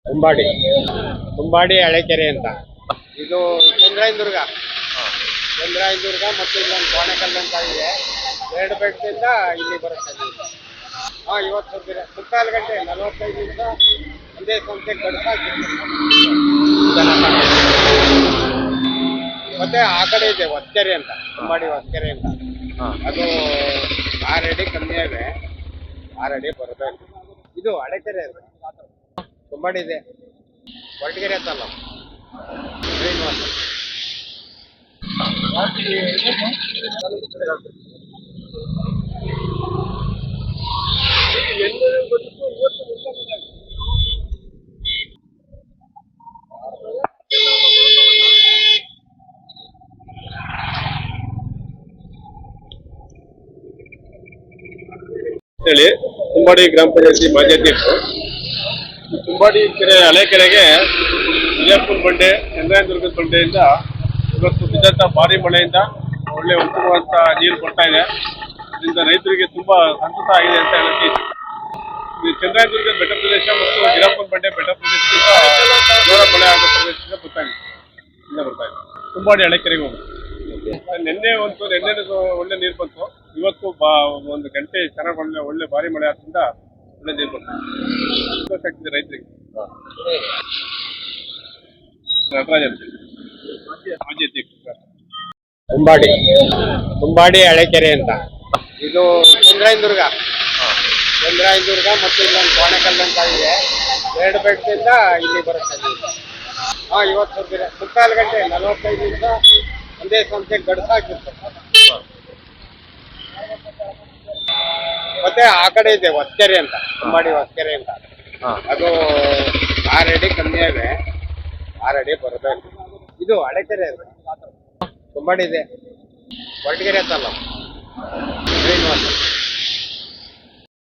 ತುಂಬಾಡಿ ತುಂಬಾಡಿ ಹಳೆಕೆರೆ ಅಂತ. ಇದು ಚಂದ್ರಾಯನದುರ್ಗ. ಚಂದ್ರಾಯನದುರ್ಗ ಮತ್ತು ಇಲ್ಲೊಂದು ಕೋಣೆಕಲ್ಲು ಅಂತ ಇದೆ. 2 ಬೆಟ್ಟದಿಂದ ಇಲ್ಲಿ ಬರುತ್ತೆ ನೀರು. ಇವತ್ತು ಮುಕ್ಕಾಲು ಗಂಟೆ 45 ನಿಮಿಷ ಒಂದೇ ಸಂಸ್ಥೆ ಮತ್ತೆ ಆ ಕಡೆ ಇದೆ ಹೊಸಕೆರೆ ಅಂತ, ತುಂಬಾಡಿ ಹೊಸಕೆರೆ ಅಂತ. ಅದು 6 ಅಡಿ ಕಮ್ಮಿ ಇದೆ, 6 ಅಡಿ ಬರಬೇಕು. ಇದು ಹಳೆಕೆರೆ ಅದು ತುಂಬಾಡಿ ಇದೆ, ಹೊರಟಗೆರೆ ಅಂತಲ್ಲ. ಹೇಳಿ ತುಂಬಾಡಿ ಗ್ರಾಮ ಪಂಚಾಯತಿ ಮಾಜಿ ಅಧ್ಯಕ್ಷರು. ತುಂಬಾಡಿ ಕೆರೆ ಹಳೆ ಕೆರೆಗೆ ವಿಜಯಪುರ ಬಂಡೆ ಚಂದ್ರಾಯನದುರ್ಗದ ಬಂಡೆಯಿಂದ ಇವತ್ತು ಬಿದ್ದಂತ ಭಾರಿ ಮಳೆಯಿಂದ ಒಳ್ಳೆ ಉತ್ತಮವಾದ ನೀರು ಬರ್ತಾ ಇದೆ. ಇದರಿಂದ ರೈತರಿಗೆ ತುಂಬಾ ಸಂತಸ ಆಗಿದೆ ಅಂತ ಹೇಳಕ್ಕೆ ಇದು ಚಂದ್ರಾಯನದುರ್ಗದ ಬೆಟ್ಟ ಪ್ರದೇಶ ಮತ್ತು ವಿಜಯಪುರ ಬಂಡೆ ಬೆಟ್ಟ ಪ್ರದೇಶದಿಂದ ಜೋರ ಮಳೆ ಆಗೋ ಪ್ರದೇಶದಿಂದ ಬರ್ತಾ ಇದೆ. ತುಂಬಾಡಿ ಹಳೆ ಕೆರೆಗೆ ಹೋಗುತ್ತೆ. ನಿನ್ನೆ ಒಳ್ಳೆ ನೀರು ಬಂತು. ಇವತ್ತು 1 ಗಂಟೆ ಚೆನ್ನಾಗಿ ಒಳ್ಳೆ ಭಾರಿ ಮಳೆ ಆದ್ರಿಂದ ಒಳ್ಳೆ ನೀರು ಬರ್ತಾ ಇದೆ. ಸಂತೋಷ ಆಗ್ತಿದೆ ರೈತರಿಗೆ. ನಟರಾಜ್ ಅಂತ ಮಾಜಿ ಅಧ್ಯಕ್ಷ. ತುಂಬಾಡಿ ಹಳೆಕೆರೆ ಅಂತ. ಇದು ಚಂದ್ರಾಯನದುರ್ಗ. ಚಂದ್ರಾಯನದುರ್ಗ ಮತ್ತು ಇಲ್ಲೊಂದು ಕೋಣೆಕಲ್ಲು ಅಂತ ಇದೆ. 2 ಬೆಟ್ಟದಿಂದ ಇಲ್ಲಿ ಬರುತ್ತೆ ನೀರು. ಇವತ್ತು ಮುಕ್ಕಾಲು ಗಂಟೆ 45 ನಿಮಿಷ ಒಂದೇ ಸಂಸ್ಥೆ ಗಡ್ಸಾಕಿರ್ತದೆ. ಮತ್ತೆ ಆ ಕಡೆ ಇದೆ ಹೊಸಕೆರೆ ಅಂತ, ತುಂಬಾಡಿ ಹೊಸಕೆರೆ ಅಂತ. ಅದು 6 ಅಡಿ ಕಮ್ಮಿ ಇದೆ, 6 ಅಡಿ ಬರಬೇಕು. ಇದು ಹಳೆಕೆರೆ ಅದು ತುಂಬಾಡಿ ಇದೆ, ಹೊರಟಗೆರೆ ಅಂತಲ್ಲ.